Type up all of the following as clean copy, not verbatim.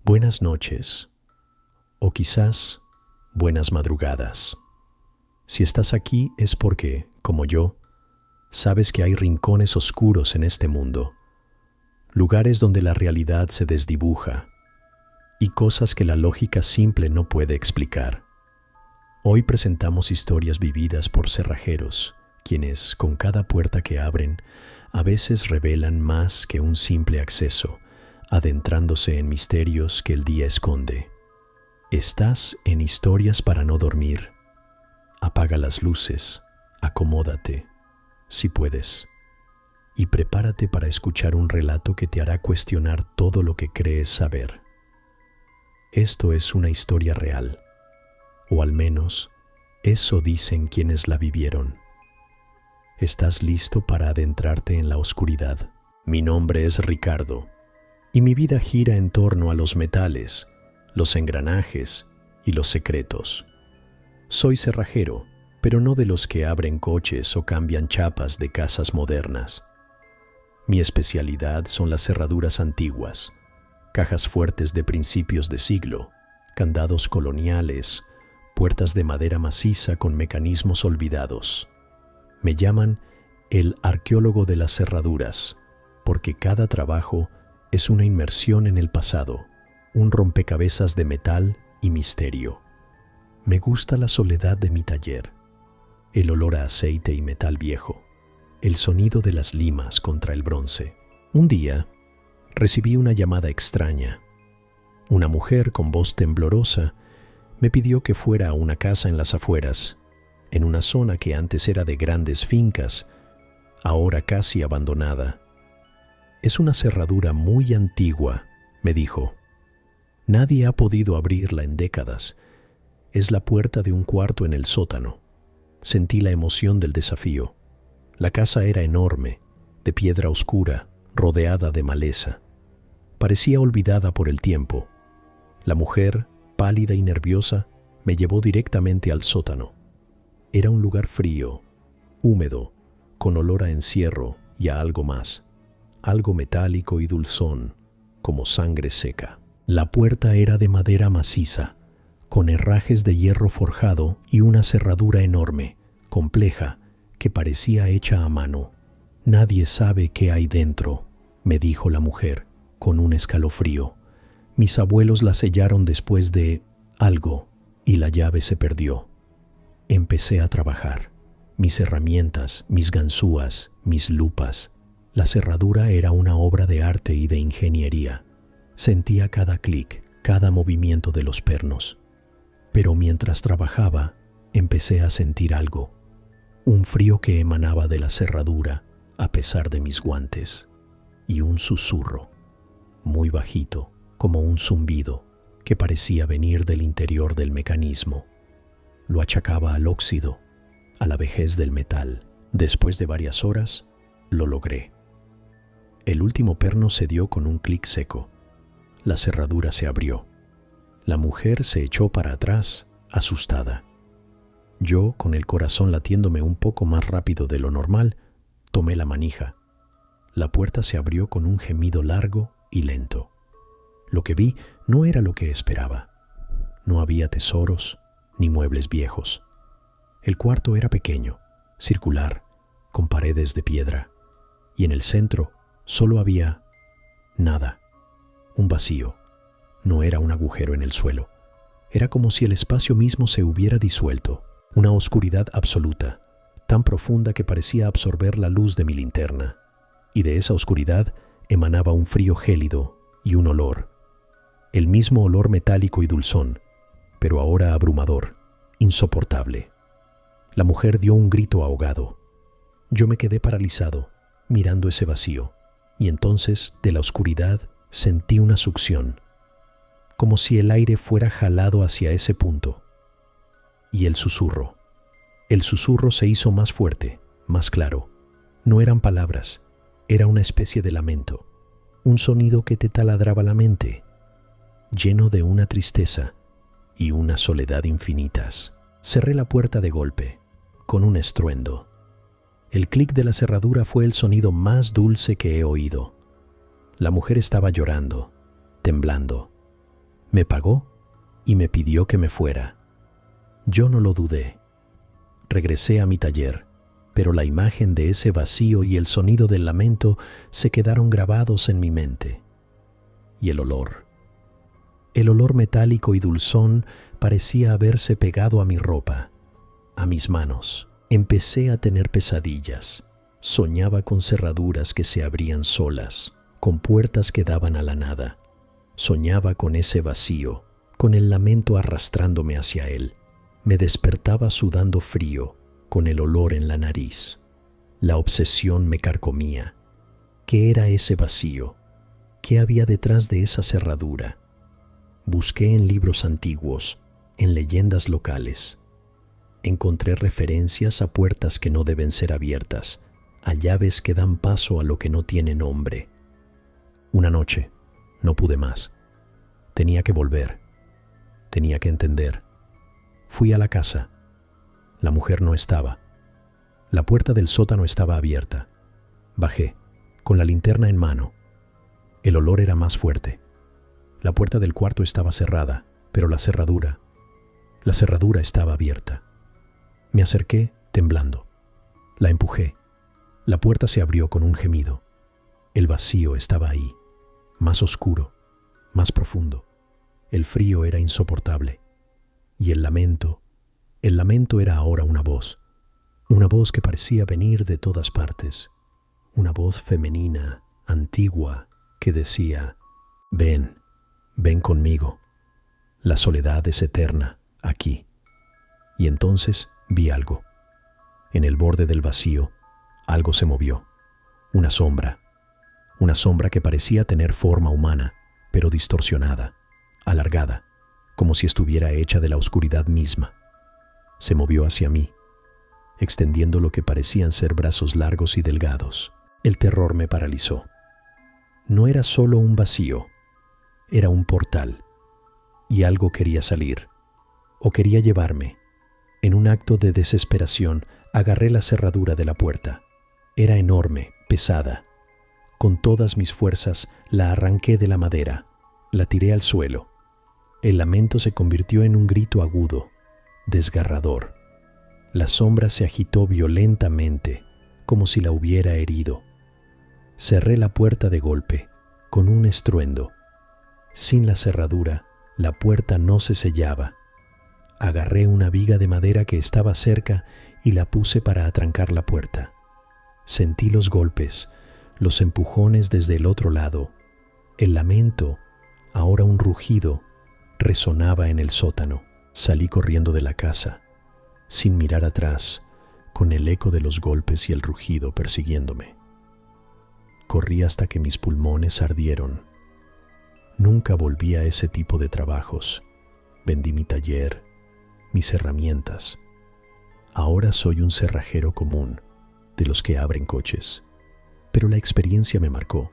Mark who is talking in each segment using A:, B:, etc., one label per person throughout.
A: Buenas noches, o quizás buenas madrugadas. Si estás aquí es porque, como yo, sabes que hay rincones oscuros en este mundo, lugares donde la realidad se desdibuja y cosas que la lógica simple no puede explicar. Hoy presentamos historias vividas por cerrajeros, quienes, con cada puerta que abren, a veces revelan más que un simple acceso, adentrándose en misterios que el día esconde. Estás en Historias para no dormir. Apaga las luces, acomódate, si puedes, y prepárate para escuchar un relato que te hará cuestionar todo lo que crees saber. Esto es una historia real, o al menos eso dicen quienes la vivieron. ¿Estás listo para adentrarte en la oscuridad? Mi nombre es Ricardo, y mi vida gira en torno a los metales, los engranajes y los secretos. Soy cerrajero, pero no de los que abren coches o cambian chapas de casas modernas. Mi especialidad son las cerraduras antiguas, cajas fuertes de principios de siglo, candados coloniales, puertas de madera maciza con mecanismos olvidados. Me llaman el arqueólogo de las cerraduras, porque cada trabajo es una inmersión en el pasado, un rompecabezas de metal y misterio. Me gusta la soledad de mi taller, el olor a aceite y metal viejo, el sonido de las limas contra el bronce. Un día, recibí una llamada extraña. Una mujer con voz temblorosa me pidió que fuera a una casa en las afueras, en una zona que antes era de grandes fincas, ahora casi abandonada. Es una cerradura muy antigua, me dijo. Nadie ha podido abrirla en décadas. Es la puerta de un cuarto en el sótano. Sentí la emoción del desafío. La casa era enorme, de piedra oscura, rodeada de maleza. Parecía olvidada por el tiempo. La mujer, pálida y nerviosa, me llevó directamente al sótano. Era un lugar frío, húmedo, con olor a encierro y a algo más, algo metálico y dulzón, como sangre seca. La puerta era de madera maciza, con herrajes de hierro forjado y una cerradura enorme, compleja, que parecía hecha a mano. Nadie sabe qué hay dentro, me dijo la mujer, con un escalofrío. Mis abuelos la sellaron después de algo, y la llave se perdió. Empecé a trabajar. Mis herramientas, mis ganzúas, mis lupas. La cerradura era una obra de arte y de ingeniería. Sentía cada clic, cada movimiento de los pernos. Pero mientras trabajaba, empecé a sentir algo. Un frío que emanaba de la cerradura, a pesar de mis guantes. Y un susurro, muy bajito, como un zumbido, que parecía venir del interior del mecanismo. Lo achacaba al óxido, a la vejez del metal. Después de varias horas, lo logré. El último perno se dio con un clic seco. La cerradura se abrió. La mujer se echó para atrás, asustada. Yo, con el corazón latiéndome un poco más rápido de lo normal, tomé la manija. La puerta se abrió con un gemido largo y lento. Lo que vi no era lo que esperaba. No había tesoros ni muebles viejos. El cuarto era pequeño, circular, con paredes de piedra, y en el centro solo había nada, un vacío. No era un agujero en el suelo. Era como si el espacio mismo se hubiera disuelto, una oscuridad absoluta, tan profunda que parecía absorber la luz de mi linterna, y de esa oscuridad emanaba un frío gélido y un olor, el mismo olor metálico y dulzón, pero ahora abrumador, insoportable. La mujer dio un grito ahogado. Yo me quedé paralizado, mirando ese vacío, y entonces, de la oscuridad, sentí una succión, como si el aire fuera jalado hacia ese punto. Y el susurro. El susurro se hizo más fuerte, más claro. No eran palabras, era una especie de lamento, un sonido que te taladraba la mente, lleno de una tristeza y una soledad infinitas. Cerré la puerta de golpe, con un estruendo. El clic de la cerradura fue el sonido más dulce que he oído. La mujer estaba llorando, temblando. Me pagó y me pidió que me fuera. Yo no lo dudé. Regresé a mi taller, pero la imagen de ese vacío y el sonido del lamento se quedaron grabados en mi mente. Y el olor metálico y dulzón parecía haberse pegado a mi ropa, a mis manos. Empecé a tener pesadillas. Soñaba con cerraduras que se abrían solas, con puertas que daban a la nada. Soñaba con ese vacío, con el lamento arrastrándome hacia él. Me despertaba sudando frío, con el olor en la nariz. La obsesión me carcomía. ¿Qué era ese vacío? ¿Qué había detrás de esa cerradura? Busqué en libros antiguos, en leyendas locales. Encontré referencias a puertas que no deben ser abiertas, a llaves que dan paso a lo que no tiene nombre. Una noche, no pude más. Tenía que volver. Tenía que entender. Fui a la casa. La mujer no estaba. La puerta del sótano estaba abierta. Bajé, con la linterna en mano. El olor era más fuerte. La puerta del cuarto estaba cerrada, pero la cerradura estaba abierta. Me acerqué, temblando. La empujé. La puerta se abrió con un gemido. El vacío estaba ahí, más oscuro, más profundo. El frío era insoportable. Y el lamento era ahora una voz que parecía venir de todas partes. Una voz femenina, antigua, que decía: ven conmigo. La soledad es eterna, aquí. Y entonces vi algo. En el borde del vacío, algo se movió. Una sombra que parecía tener forma humana, pero distorsionada, alargada, como si estuviera hecha de la oscuridad misma. Se movió hacia mí, extendiendo lo que parecían ser brazos largos y delgados. El terror me paralizó. No era solo un vacío, era un portal, y algo quería salir, o quería llevarme. En un acto de desesperación, agarré la cerradura de la puerta. Era enorme, pesada. Con todas mis fuerzas, la arranqué de la madera, la tiré al suelo. El lamento se convirtió en un grito agudo, desgarrador. La sombra se agitó violentamente, como si la hubiera herido. Cerré la puerta de golpe, con un estruendo. Sin la cerradura, la puerta no se sellaba. Agarré una viga de madera que estaba cerca y la puse para atrancar la puerta. Sentí los golpes, los empujones desde el otro lado. El lamento, ahora un rugido, resonaba en el sótano. Salí corriendo de la casa, sin mirar atrás, con el eco de los golpes y el rugido persiguiéndome. Corrí hasta que mis pulmones ardieron. Nunca volví a ese tipo de trabajos. Vendí mi taller, mis herramientas. Ahora soy un cerrajero común, de los que abren coches. Pero la experiencia me marcó.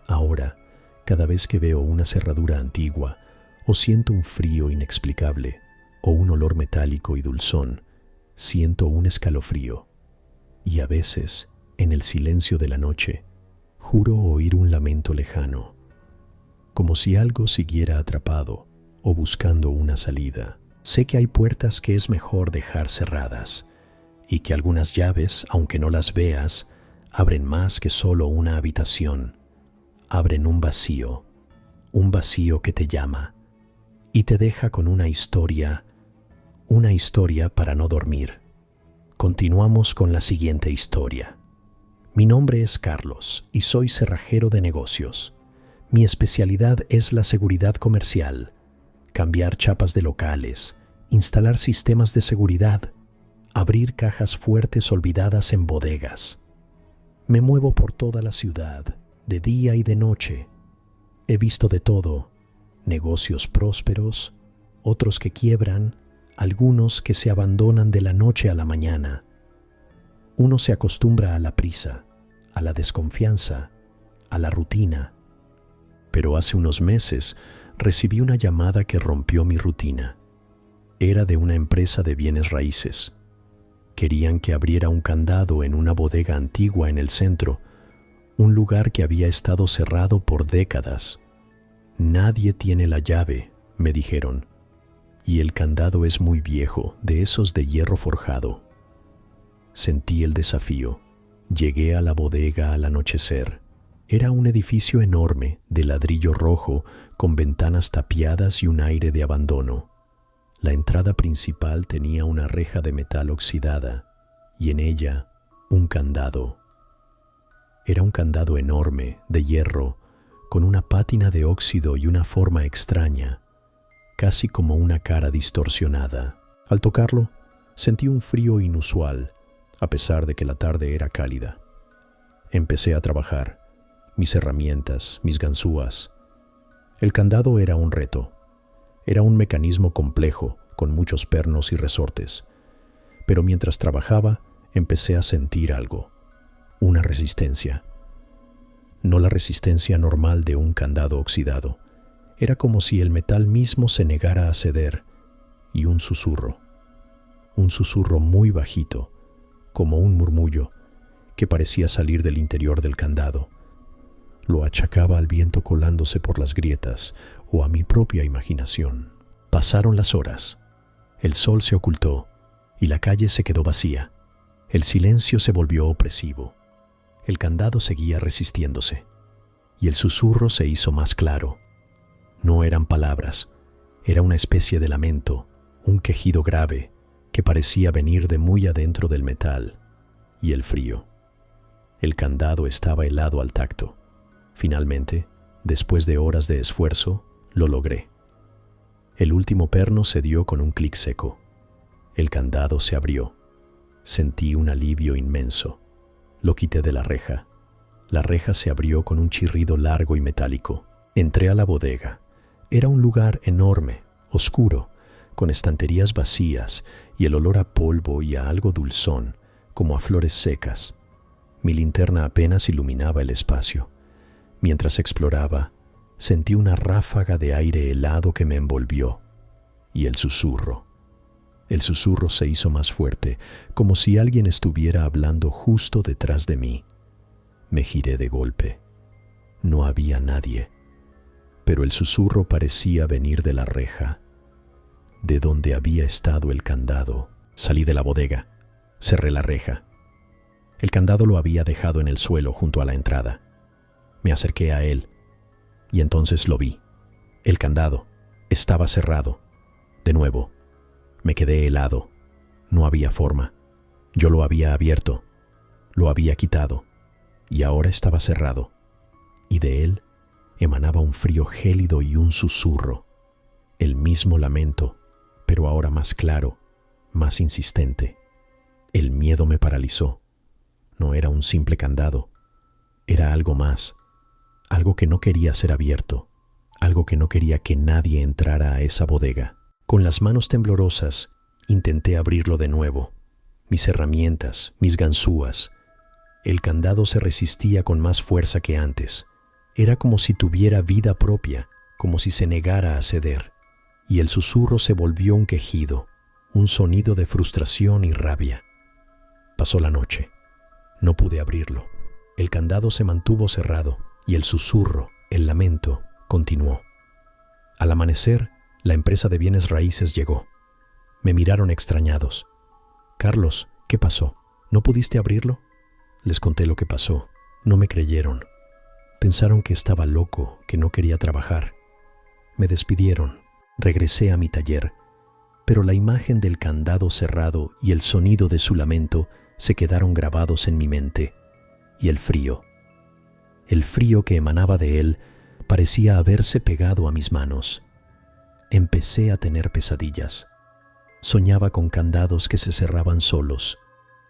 A: Ahora, cada vez que veo una cerradura antigua, o siento un frío inexplicable, o un olor metálico y dulzón, siento un escalofrío. Y a veces, en el silencio de la noche, juro oír un lamento lejano, como si algo siguiera atrapado o buscando una salida. Sé que hay puertas que es mejor dejar cerradas, y que algunas llaves, aunque no las veas, abren más que solo una habitación. Abren un vacío que te llama, y te deja con una historia para no dormir. Continuamos con la siguiente historia. Mi nombre es Carlos y soy cerrajero de negocios. Mi especialidad es la seguridad comercial, cambiar chapas de locales, instalar sistemas de seguridad, abrir cajas fuertes olvidadas en bodegas. Me muevo por toda la ciudad, de día y de noche. He visto de todo, negocios prósperos, otros que quiebran, algunos que se abandonan de la noche a la mañana. Uno se acostumbra a la prisa, a la desconfianza, a la rutina. Pero hace unos meses recibí una llamada que rompió mi rutina. Era de una empresa de bienes raíces. Querían que abriera un candado en una bodega antigua en el centro, un lugar que había estado cerrado por décadas. Nadie tiene la llave me dijeron, y el candado es muy viejo, de esos de hierro forjado. Sentí el desafío. Llegué a la bodega al anochecer. Era un edificio enorme, de ladrillo rojo, con ventanas tapiadas y un aire de abandono. La entrada principal tenía una reja de metal oxidada, y en ella un candado. Era un candado enorme, de hierro, con una pátina de óxido y una forma extraña, casi como una cara distorsionada. Al tocarlo, sentí un frío inusual, a pesar de que la tarde era cálida. Empecé a trabajar, mis herramientas, mis ganzúas. El candado era un reto. Era un mecanismo complejo, con muchos pernos y resortes. Pero mientras trabajaba, empecé a sentir algo, una resistencia. No la resistencia normal de un candado oxidado. Era como si el metal mismo se negara a ceder, y un susurro muy bajito, como un murmullo, que parecía salir del interior del candado. Lo achacaba al viento colándose por las grietas o a mi propia imaginación. Pasaron las horas. El sol se ocultó y la calle se quedó vacía. El silencio se volvió opresivo. El candado seguía resistiéndose y el susurro se hizo más claro. No eran palabras, era una especie de lamento, un quejido grave que parecía venir de muy adentro del metal. Y el frío. El candado estaba helado al tacto. Finalmente, después de horas de esfuerzo, lo logré. El último perno se dio con un clic seco. El candado se abrió. Sentí un alivio inmenso. Lo quité de la reja. La reja se abrió con un chirrido largo y metálico. Entré a la bodega. Era un lugar enorme, oscuro, con estanterías vacías y el olor a polvo y a algo dulzón, como a flores secas. Mi linterna apenas iluminaba el espacio. Mientras exploraba, sentí una ráfaga de aire helado que me envolvió. Y el susurro. El susurro se hizo más fuerte, como si alguien estuviera hablando justo detrás de mí. Me giré de golpe. No había nadie. Pero el susurro parecía venir de la reja, de donde había estado el candado. Salí de la bodega. Cerré la reja. El candado lo había dejado en el suelo junto a la entrada. Me acerqué a él y entonces lo vi. El candado estaba cerrado. De nuevo, me quedé helado. No había forma. Yo lo había abierto, lo había quitado y ahora estaba cerrado. Y de él emanaba un frío gélido y un susurro. El mismo lamento, pero ahora más claro, más insistente. El miedo me paralizó. No era un simple candado. Era algo más. Algo que no quería ser abierto. Algo que no quería que nadie entrara a esa bodega. Con las manos temblorosas, intenté abrirlo de nuevo. Mis herramientas, mis ganzúas. El candado se resistía con más fuerza que antes. Era como si tuviera vida propia, como si se negara a ceder. Y el susurro se volvió un quejido, un sonido de frustración y rabia. Pasó la noche. No pude abrirlo. El candado se mantuvo cerrado y el susurro, el lamento, continuó. Al amanecer, la empresa de bienes raíces llegó. Me miraron extrañados. «Carlos, ¿qué pasó? ¿No pudiste abrirlo?» Les conté lo que pasó. No me creyeron. Pensaron que estaba loco, que no quería trabajar. Me despidieron. Regresé a mi taller, pero la imagen del candado cerrado y el sonido de su lamento se quedaron grabados en mi mente. Y el frío que emanaba de él, parecía haberse pegado a mis manos. Empecé a tener pesadillas. Soñaba con candados que se cerraban solos,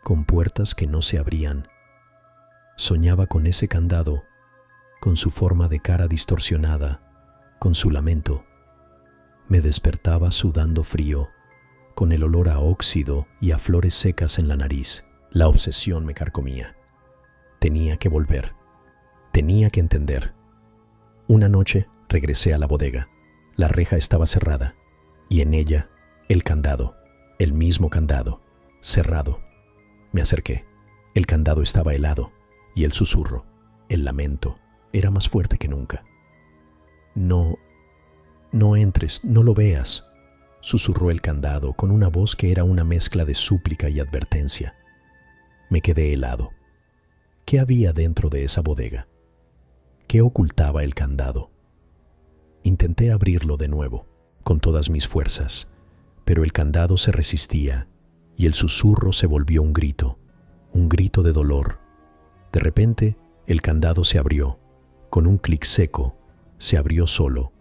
A: con puertas que no se abrían. Soñaba con ese candado, con su forma de cara distorsionada, con su lamento. Me despertaba sudando frío, con el olor a óxido y a flores secas en la nariz. La obsesión me carcomía. Tenía que volver. Tenía que entender. Una noche regresé a la bodega. La reja estaba cerrada y en ella el candado, el mismo candado, cerrado. Me acerqué. El candado estaba helado y el susurro, el lamento, era más fuerte que nunca. No No entres, no lo veas, susurró el candado con una voz que era una mezcla de súplica y advertencia. Me quedé helado. ¿Qué había dentro de esa bodega? ¿Qué ocultaba el candado? Intenté abrirlo de nuevo, con todas mis fuerzas, pero el candado se resistía y el susurro se volvió un grito de dolor. De repente, el candado se abrió. Con un clic seco, se abrió solo,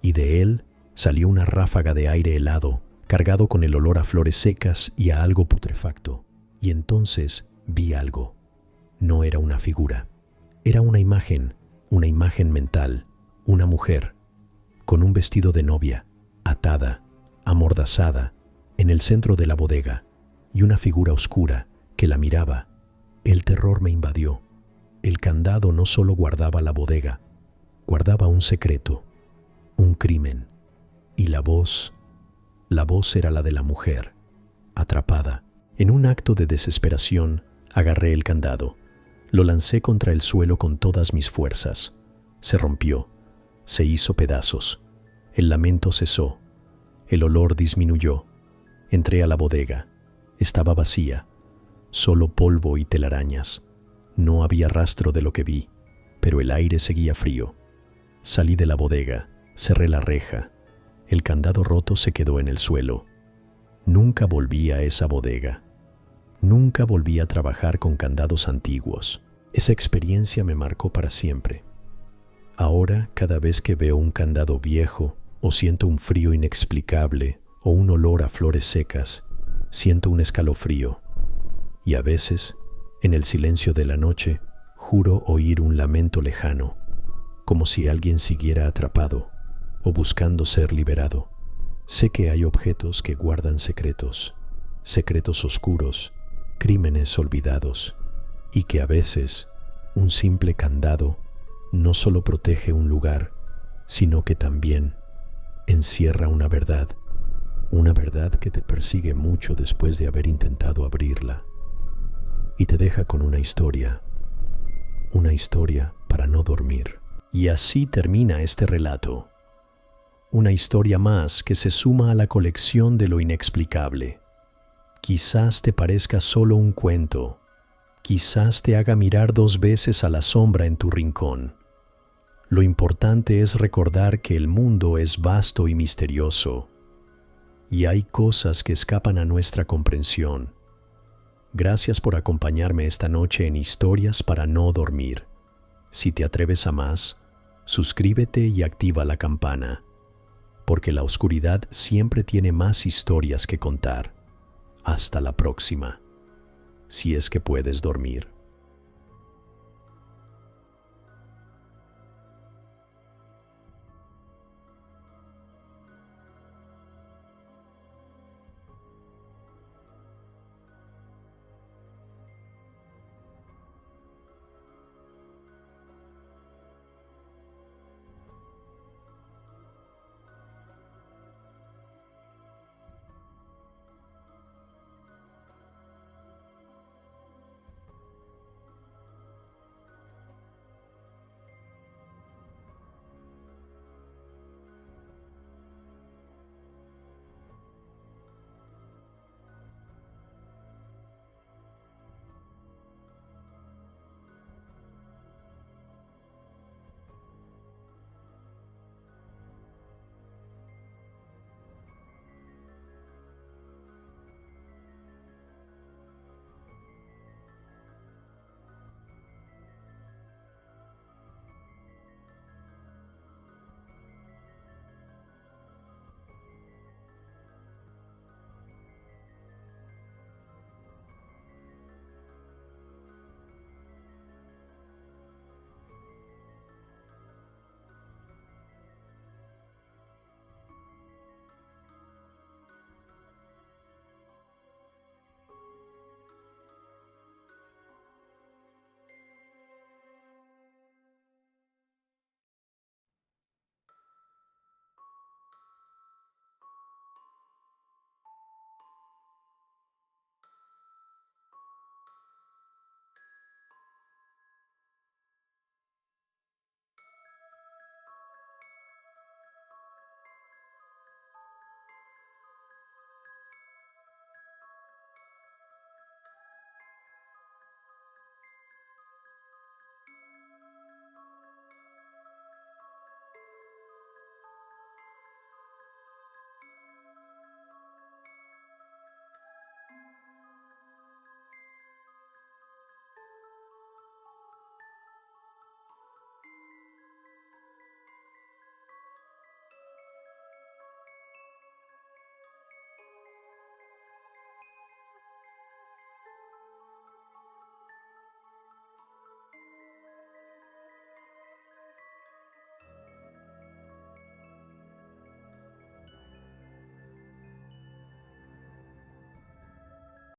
A: y de él salió una ráfaga de aire helado, cargado con el olor a flores secas y a algo putrefacto. Y entonces vi algo. No era una figura. Era una imagen mental, una mujer, con un vestido de novia, atada, amordazada, en el centro de la bodega, y una figura oscura que la miraba. El terror me invadió. El candado no solo guardaba la bodega, guardaba un secreto, un crimen, y la voz era la de la mujer, atrapada. En un acto de desesperación, agarré el candado, lo lancé contra el suelo con todas mis fuerzas. Se rompió, se hizo pedazos, el lamento cesó, el olor disminuyó. Entré a la bodega, estaba vacía, solo polvo y telarañas. No había rastro de lo que vi, pero el aire seguía frío. Salí de la bodega, cerré la reja. El candado roto se quedó en el suelo. Nunca volví a esa bodega. Nunca volví a trabajar con candados antiguos. Esa experiencia me marcó para siempre. Ahora, cada vez que veo un candado viejo, o siento un frío inexplicable, o un olor a flores secas, siento un escalofrío. Y a veces, en el silencio de la noche, juro oír un lamento lejano, como si alguien siguiera atrapado o buscando ser liberado. Sé que hay objetos que guardan secretos, secretos oscuros, crímenes olvidados, y que a veces un simple candado no solo protege un lugar, sino que también encierra una verdad que te persigue mucho después de haber intentado abrirla. Y te deja con una historia para no dormir. Y así termina este relato. Una historia más que se suma a la colección de lo inexplicable. Quizás te parezca solo un cuento, quizás te haga mirar 2 veces a la sombra en tu rincón. Lo importante es recordar que el mundo es vasto y misterioso, y hay cosas que escapan a nuestra comprensión. Gracias por acompañarme esta noche en Historias para no dormir. Si te atreves a más, suscríbete y activa la campana, porque la oscuridad siempre tiene más historias que contar. Hasta la próxima, si es que puedes dormir.